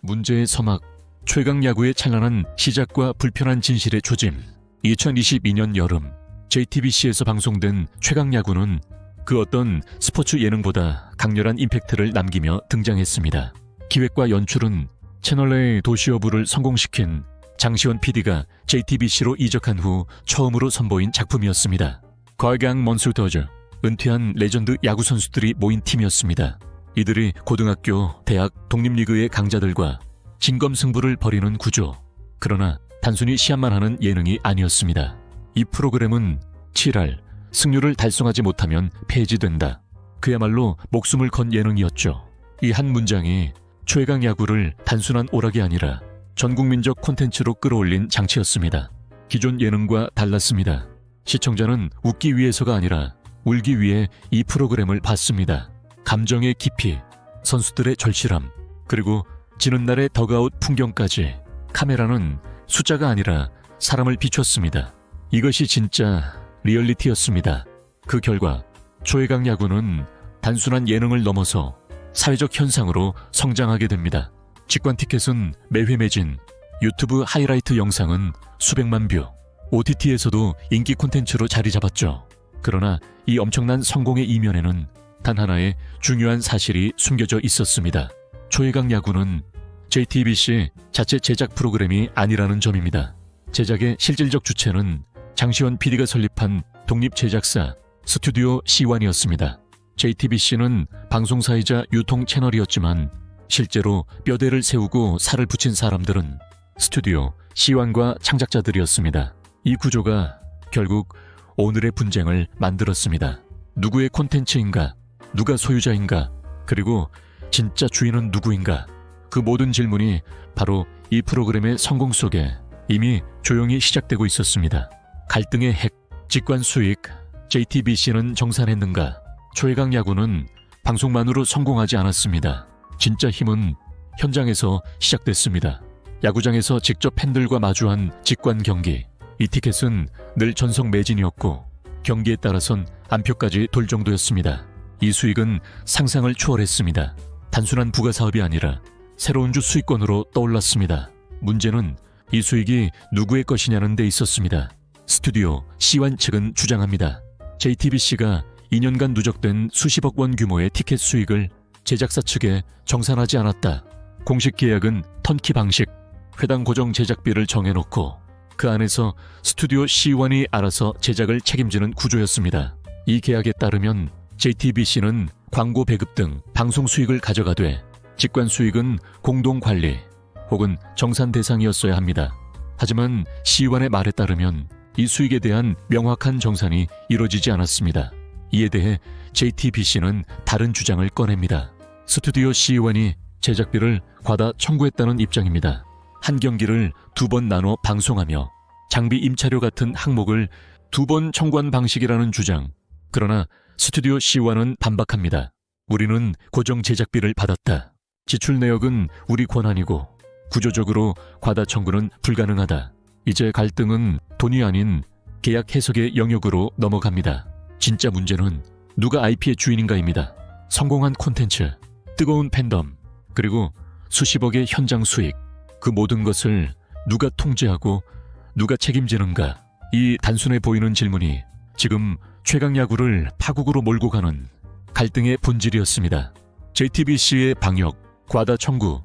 문제의 서막, 최강 야구의 찬란한 시작과 불편한 진실의 조짐. 2022년 여름 JTBC에서 방송된 최강 야구는 그 어떤 스포츠 예능보다 강렬한 임팩트를 남기며 등장했습니다. 기획과 연출은 채널A 도시어부를 성공시킨 장시원 PD가 JTBC로 이적한 후 처음으로 선보인 작품이었습니다. 과강 먼수더즈, 은퇴한 레전드 야구 선수들이 모인 팀이었습니다. 이들이 고등학교, 대학, 독립리그의 강자들과 진검승부를 벌이는 구조. 그러나 단순히 시합만 하는 예능이 아니었습니다. 이 프로그램은 7할, 승률을 달성하지 못하면 폐지된다. 그야말로 목숨을 건 예능이었죠. 이 한 문장이 최강 야구를 단순한 오락이 아니라 전국민적 콘텐츠로 끌어올린 장치였습니다. 기존 예능과 달랐습니다. 시청자는 웃기 위해서가 아니라 울기 위해 이 프로그램을 봤습니다. 감정의 깊이, 선수들의 절실함, 그리고 지는 날의 덕아웃 풍경까지 카메라는 숫자가 아니라 사람을 비췄습니다. 이것이 진짜 리얼리티였습니다. 그 결과 최강 야구는 단순한 예능을 넘어서 사회적 현상으로 성장하게 됩니다. 직관 티켓은 매회 매진, 유튜브 하이라이트 영상은 수백만 뷰, OTT에서도 인기 콘텐츠로 자리 잡았죠. 그러나 이 엄청난 성공의 이면에는 단 하나의 중요한 사실이 숨겨져 있었습니다. 최강 야구는 JTBC 자체 제작 프로그램이 아니라는 점입니다. 제작의 실질적 주체는 장시원 PD가 설립한 독립제작사 스튜디오 C1이었습니다. JTBC는 방송사이자 유통 채널이었지만 실제로 뼈대를 세우고 살을 붙인 사람들은 스튜디오 C1과 창작자들이었습니다. 이 구조가 결국 오늘의 분쟁을 만들었습니다. 누구의 콘텐츠인가? 누가 소유자인가? 그리고 진짜 주인은 누구인가? 그 모든 질문이 바로 이 프로그램의 성공 속에 이미 조용히 시작되고 있었습니다. 갈등의 핵, 직관 수익, JTBC는 정산했는가? 최강 야구는 방송만으로 성공하지 않았습니다. 진짜 힘은 현장에서 시작됐습니다. 야구장에서 직접 팬들과 마주한 직관 경기. 이 티켓은 늘 전석 매진이었고 경기에 따라선 안표까지 돌 정도였습니다. 이 수익은 상상을 초월했습니다. 단순한 부가 사업이 아니라 새로운 주 수익권으로 떠올랐습니다. 문제는 이 수익이 누구의 것이냐는 데 있었습니다. 스튜디오 C1 측은 주장합니다. JTBC가 2년간 누적된 수십억 원 규모의 티켓 수익을 제작사 측에 정산하지 않았다. 공식 계약은 턴키 방식, 회당 고정 제작비를 정해놓고 그 안에서 스튜디오 C1이 알아서 제작을 책임지는 구조였습니다. 이 계약에 따르면 JTBC는 광고 배급 등 방송 수익을 가져가되 직관 수익은 공동 관리 혹은 정산 대상이었어야 합니다. 하지만 C1의 말에 따르면 이 수익에 대한 명확한 정산이 이루어지지 않았습니다. 이에 대해 JTBC는 다른 주장을 꺼냅니다. 스튜디오 C1이 제작비를 과다 청구했다는 입장입니다. 한 경기를 2번 나눠 방송하며 장비 임차료 같은 항목을 2번 청구한 방식이라는 주장. 그러나 스튜디오 C1은 반박합니다. 우리는 고정 제작비를 받았다. 지출 내역은 우리 권한이고 구조적으로 과다 청구는 불가능하다. 이제 갈등은 돈이 아닌 계약 해석의 영역으로 넘어갑니다. 진짜 문제는 누가 IP의 주인인가입니다. 성공한 콘텐츠, 뜨거운 팬덤, 그리고 수십억의 현장 수익. 그 모든 것을 누가 통제하고 누가 책임지는가? 이 단순해 보이는 질문이 지금 최강 야구를 파국으로 몰고 가는 갈등의 본질이었습니다. JTBC의 방역, 과다 청구,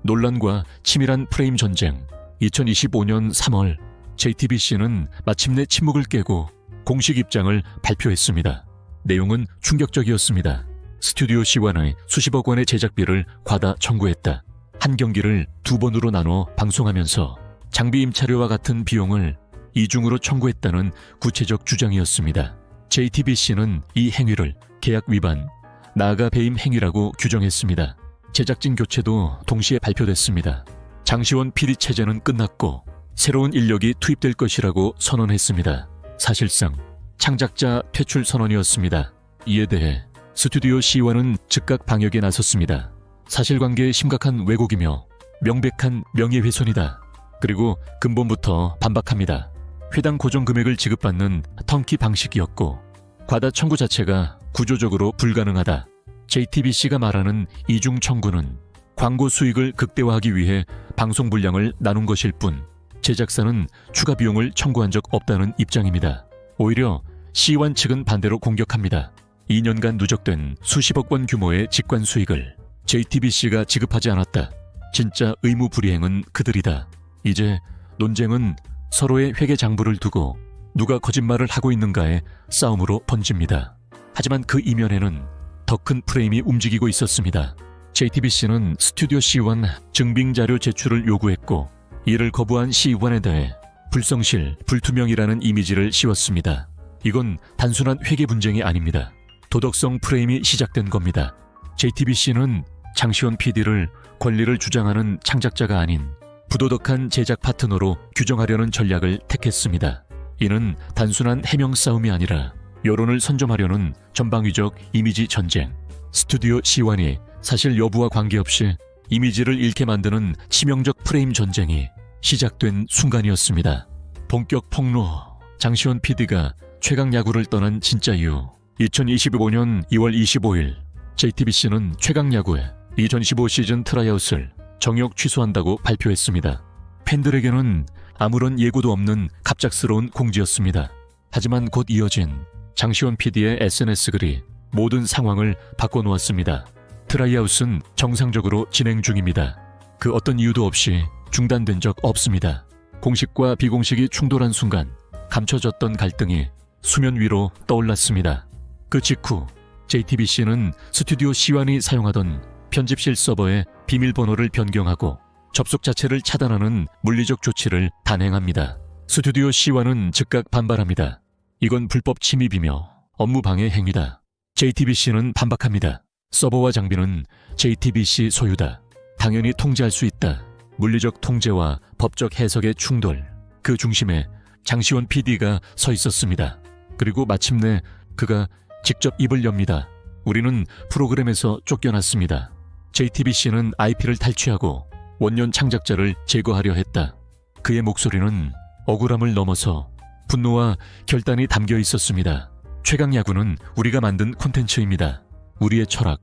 논란과 치밀한 프레임 전쟁. 2025년 3월 JTBC는 마침내 침묵을 깨고 공식 입장을 발표했습니다. 내용은 충격적이었습니다. 스튜디오 C1의 수십억 원의 제작비를 과다 청구했다. 한 경기를 2번으로 나눠 방송하면서 장비 임차료와 같은 비용을 이중으로 청구했다는 구체적 주장이었습니다. JTBC는 이 행위를 계약 위반, 나아가 배임 행위라고 규정했습니다. 제작진 교체도 동시에 발표됐습니다. 장시원 PD 체제는 끝났고 새로운 인력이 투입될 것이라고 선언했습니다. 사실상 창작자 퇴출 선언이었습니다. 이에 대해 스튜디오 C1은 즉각 방역에 나섰습니다. 사실관계의 심각한 왜곡이며 명백한 명예훼손이다. 그리고 근본부터 반박합니다. 회당 고정 금액을 지급받는 턴키 방식이었고 과다 청구 자체가 구조적으로 불가능하다. JTBC가 말하는 이중 청구는 광고 수익을 극대화하기 위해 방송 분량을 나눈 것일 뿐 제작사는 추가 비용을 청구한 적 없다는 입장입니다. 오히려 C1 측은 반대로 공격합니다. 2년간 누적된 수십억 원 규모의 직관 수익을 JTBC가 지급하지 않았다. 진짜 의무불이행은 그들이다. 이제 논쟁은 서로의 회계 장부를 두고 누가 거짓말을 하고 있는가의 싸움으로 번집니다. 하지만 그 이면에는 더 큰 프레임이 움직이고 있었습니다. JTBC는 스튜디오 C1 증빙자료 제출을 요구했고 이를 거부한 C1에 대해 불성실, 불투명이라는 이미지를 씌웠습니다. 이건 단순한 회계 분쟁이 아닙니다. 도덕성 프레임이 시작된 겁니다. JTBC는 장시원 PD를 권리를 주장하는 창작자가 아닌 부도덕한 제작 파트너로 규정하려는 전략을 택했습니다. 이는 단순한 해명 싸움이 아니라 여론을 선점하려는 전방위적 이미지 전쟁. 스튜디오 C1이 사실 여부와 관계없이 이미지를 잃게 만드는 치명적 프레임 전쟁이 시작된 순간이었습니다. 본격 폭로. 장시원 PD가 최강야구를 떠난 진짜 이유. 2025년 2월 25일 JTBC는 최강야구의 2015 시즌 트라이아웃을 정역 취소한다고 발표했습니다. 팬들에게는 아무런 예고도 없는 갑작스러운 공지였습니다. 하지만 곧 이어진 장시원 PD의 SNS 글이 모든 상황을 바꿔놓았습니다. 트라이아웃은 정상적으로 진행 중입니다. 그 어떤 이유도 없이 중단된 적 없습니다. 공식과 비공식이 충돌한 순간 감춰졌던 갈등이 수면 위로 떠올랐습니다. 그 직후 JTBC는 스튜디오 C1이 사용하던 편집실 서버의 비밀번호를 변경하고 접속 자체를 차단하는 물리적 조치를 단행합니다. 스튜디오 C1은 즉각 반발합니다. 이건 불법 침입이며 업무 방해 행위다. JTBC는 반박합니다. 서버와 장비는 JTBC 소유다. 당연히 통제할 수 있다. 물리적 통제와 법적 해석의 충돌. 그 중심에 장시원 PD가 서 있었습니다. 그리고 마침내 그가 직접 입을 엽니다. 우리는 프로그램에서 쫓겨났습니다. JTBC는 IP를 탈취하고 원년 창작자를 제거하려 했다. 그의 목소리는 억울함을 넘어서 분노와 결단이 담겨 있었습니다. 최강야구는 우리가 만든 콘텐츠입니다. 우리의 철학,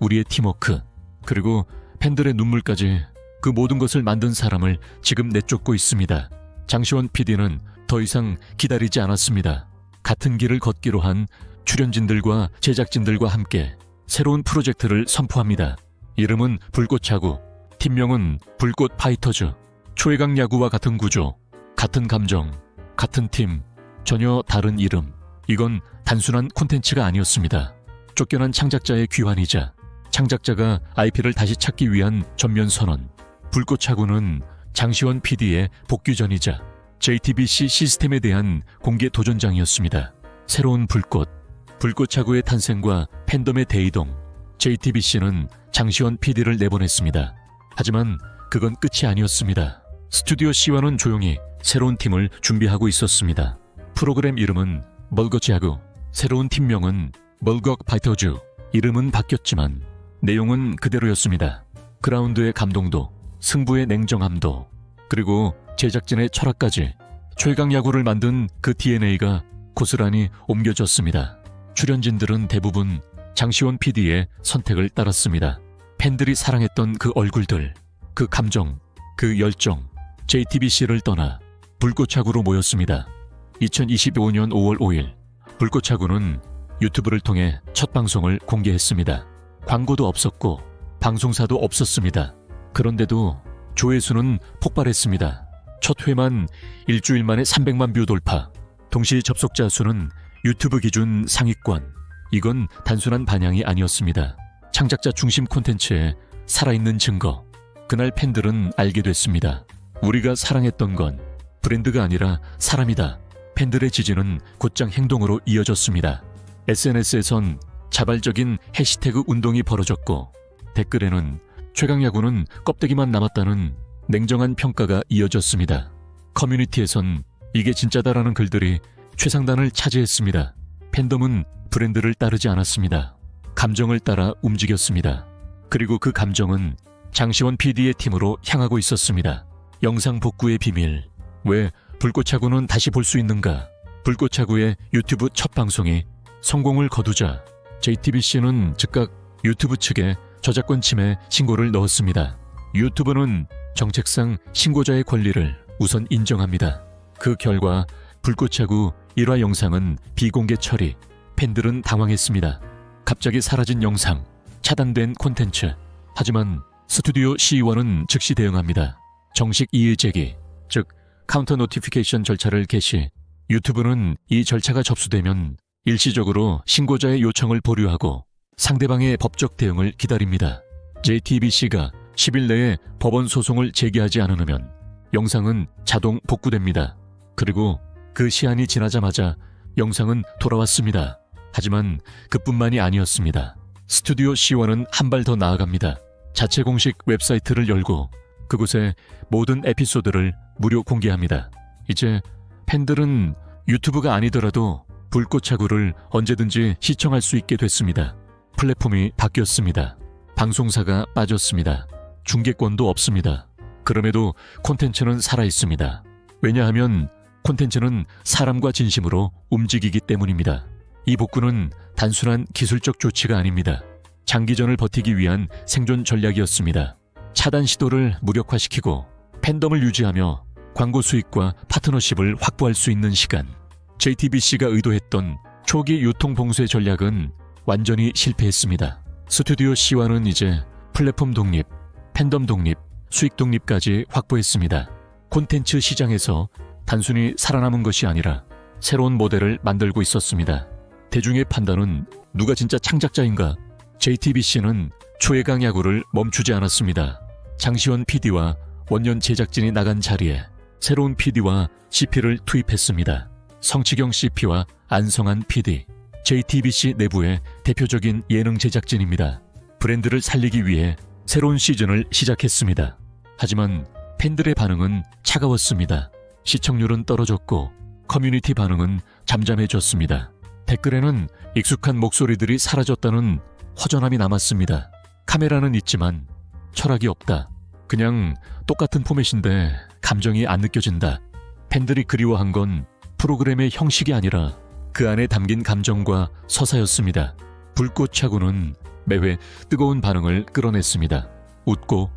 우리의 팀워크, 그리고 팬들의 눈물까지 그 모든 것을 만든 사람을 지금 내쫓고 있습니다. 장시원 PD는 더 이상 기다리지 않았습니다. 같은 길을 걷기로 한 출연진들과 제작진들과 함께 새로운 프로젝트를 선포합니다. 이름은 불꽃야구, 팀명은 불꽃 파이터즈. 최강야구와 같은 구조, 같은 감정, 같은 팀, 전혀 다른 이름. 이건 단순한 콘텐츠가 아니었습니다. 쫓겨난 창작자의 귀환이자 창작자가 IP를 다시 찾기 위한 전면 선언. 불꽃야구는 장시원 PD의 복귀전이자 JTBC 시스템에 대한 공개 도전장이었습니다. 새로운 불꽃, 불꽃야구의 탄생과 팬덤의 대이동. JTBC는 장시원 PD를 내보냈습니다. 하지만 그건 끝이 아니었습니다. 스튜디오 C1은 조용히 새로운 팀을 준비하고 있었습니다. 프로그램 이름은 멀거야구, 새로운 팀명은 멀거 파이터즈. 이름은 바뀌었지만 내용은 그대로였습니다. 그라운드의 감동도, 승부의 냉정함도, 그리고 제작진의 철학까지 최강야구를 만든 그 DNA가 고스란히 옮겨졌습니다. 출연진들은 대부분 장시원 PD의 선택을 따랐습니다. 팬들이 사랑했던 그 얼굴들, 그 감정, 그 열정, JTBC를 떠나 불꽃야구로 모였습니다. 2025년 5월 5일 불꽃야구는 유튜브를 통해 첫 방송을 공개했습니다. 광고도 없었고 방송사도 없었습니다. 그런데도 조회수는 폭발했습니다. 첫 회만 일주일 만에 300만 뷰 돌파. 동시 접속자 수는 유튜브 기준 상위권. 이건 단순한 반향이 아니었습니다. 창작자 중심 콘텐츠에 살아있는 증거. 그날 팬들은 알게 됐습니다. 우리가 사랑했던 건 브랜드가 아니라 사람이다. 팬들의 지지는 곧장 행동으로 이어졌습니다. SNS에선 자발적인 해시태그 운동이 벌어졌고 댓글에는 최강야구는 껍데기만 남았다는 냉정한 평가가 이어졌습니다. 커뮤니티에선 이게 진짜다라는 글들이 최상단을 차지했습니다. 팬덤은 브랜드를 따르지 않았습니다. 감정을 따라 움직였습니다. 그리고 그 감정은 장시원 PD의 팀으로 향하고 있었습니다. 영상 복구의 비밀. 왜 불꽃야구는 다시 볼 수 있는가? 불꽃야구의 유튜브 첫 방송이 성공을 거두자 JTBC는 즉각 유튜브 측에 저작권 침해 신고를 넣었습니다. 유튜브는 정책상 신고자의 권리를 우선 인정합니다. 그 결과 불꽃차구 1화 영상은 비공개 처리, 팬들은 당황했습니다. 갑자기 사라진 영상, 차단된 콘텐츠. 하지만 스튜디오 CEO1은 즉시 대응합니다. 정식 이의 제기, 즉 카운터 노티피케이션 절차를 개시. 유튜브는 이 절차가 접수되면 일시적으로 신고자의 요청을 보류하고 상대방의 법적 대응을 기다립니다. JTBC가 10일 내에 법원 소송을 제기하지 않으면 영상은 자동 복구됩니다. 그리고 그 시한이 지나자마자 영상은 돌아왔습니다. 하지만 그뿐만이 아니었습니다. 스튜디오 C1은 한 발 더 나아갑니다. 자체 공식 웹사이트를 열고 그곳에 모든 에피소드를 무료 공개합니다. 이제 팬들은 유튜브가 아니더라도 불꽃차구를 언제든지 시청할 수 있게 됐습니다. 플랫폼이 바뀌었습니다. 방송사가 빠졌습니다. 중계권도 없습니다. 그럼에도 콘텐츠는 살아있습니다. 왜냐하면 콘텐츠는 사람과 진심으로 움직이기 때문입니다. 이 복구는 단순한 기술적 조치가 아닙니다. 장기전을 버티기 위한 생존 전략이었습니다. 차단 시도를 무력화시키고 팬덤을 유지하며 광고 수익과 파트너십을 확보할 수 있는 시간. JTBC가 의도했던 초기 유통 봉쇄 전략은 완전히 실패했습니다. 스튜디오 C1은 이제 플랫폼 독립, 팬덤 독립, 수익 독립까지 확보했습니다. 콘텐츠 시장에서 단순히 살아남은 것이 아니라 새로운 모델을 만들고 있었습니다. 대중의 판단은 누가 진짜 창작자인가? JTBC는 초예강 야구를 멈추지 않았습니다. 장시원 PD와 원년 제작진이 나간 자리에 새로운 PD와 CP를 투입했습니다. 성치경 CP와 안성한 PD, JTBC 내부의 대표적인 예능 제작진입니다. 브랜드를 살리기 위해 새로운 시즌을 시작했습니다. 하지만 팬들의 반응은 차가웠습니다. 시청률은 떨어졌고 커뮤니티 반응은 잠잠해졌습니다. 댓글에는 익숙한 목소리들이 사라졌다는 허전함이 남았습니다. 카메라는 있지만 철학이 없다. 그냥 똑같은 포맷인데 감정이 안 느껴진다. 팬들이 그리워한 건 프로그램의 형식이 아니라 그 안에 담긴 감정과 서사였습니다. 불꽃차구는 매회 뜨거운 반응을 끌어냈습니다. 웃고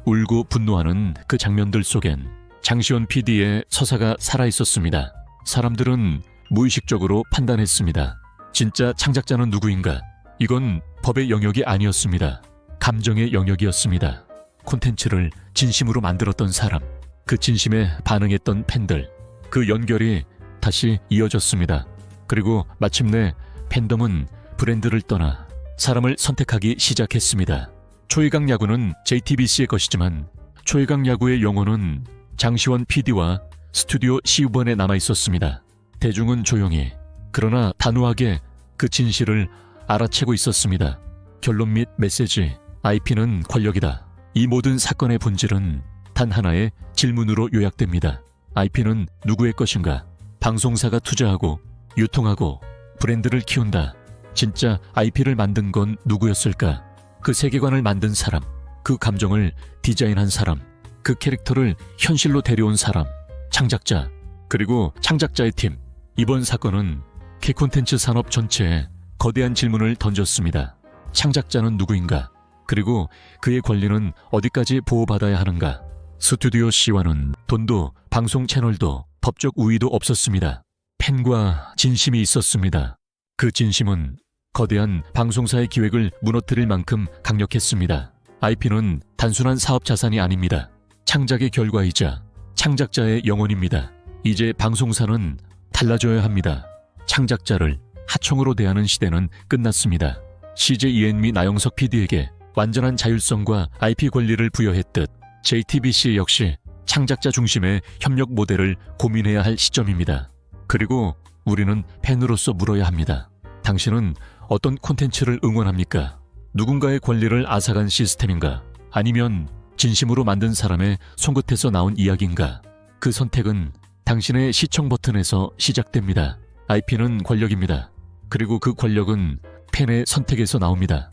울고 분노하는 그 장면들 속엔 장시원 PD의 서사가 살아있었습니다. 사람들은 무의식적으로 판단했습니다. 진짜 창작자는 누구인가? 이건 법의 영역이 아니었습니다. 감정의 영역이었습니다. 콘텐츠를 진심으로 만들었던 사람, 그 진심에 반응했던 팬들, 그 연결이 다시 이어졌습니다. 그리고 마침내 팬덤은 브랜드를 떠나 사람을 선택하기 시작했습니다. 초예강 야구는 JTBC의 것이지만 초예강 야구의 영혼은 장시원 PD와 스튜디오 C1에 남아있었습니다. 대중은 조용히 그러나 단호하게 그 진실을 알아채고 있었습니다. 결론 및 메시지, IP는 권력이다. 이 모든 사건의 본질은 단 하나의 질문으로 요약됩니다. IP는 누구의 것인가? 방송사가 투자하고 유통하고 브랜드를 키운다. 진짜 IP를 만든 건 누구였을까? 그 세계관을 만든 사람, 그 감정을 디자인한 사람, 그 캐릭터를 현실로 데려온 사람, 창작자, 그리고 창작자의 팀. 이번 사건은 K콘텐츠 산업 전체에 거대한 질문을 던졌습니다. 창작자는 누구인가? 그리고 그의 권리는 어디까지 보호받아야 하는가? 스튜디오 C1은 돈도 방송 채널도 법적 우위도 없었습니다. 팬과 진심이 있었습니다. 그 진심은 거대한 방송사의 기획을 무너뜨릴 만큼 강력했습니다. IP는 단순한 사업 자산이 아닙니다. 창작의 결과이자 창작자의 영혼입니다. 이제 방송사는 달라져야 합니다. 창작자를 하청으로 대하는 시대는 끝났습니다. CJ 이앤미 나영석 PD에게 완전한 자율성과 IP 권리를 부여했듯 JTBC 역시 창작자 중심의 협력 모델을 고민해야 할 시점입니다. 그리고 우리는 팬으로서 물어야 합니다. 당신은 어떤 콘텐츠를 응원합니까? 누군가의 권리를 앗아간 시스템인가? 아니면 진심으로 만든 사람의 손끝에서 나온 이야기인가? 그 선택은 당신의 시청 버튼에서 시작됩니다. IP는 권력입니다. 그리고 그 권력은 팬의 선택에서 나옵니다.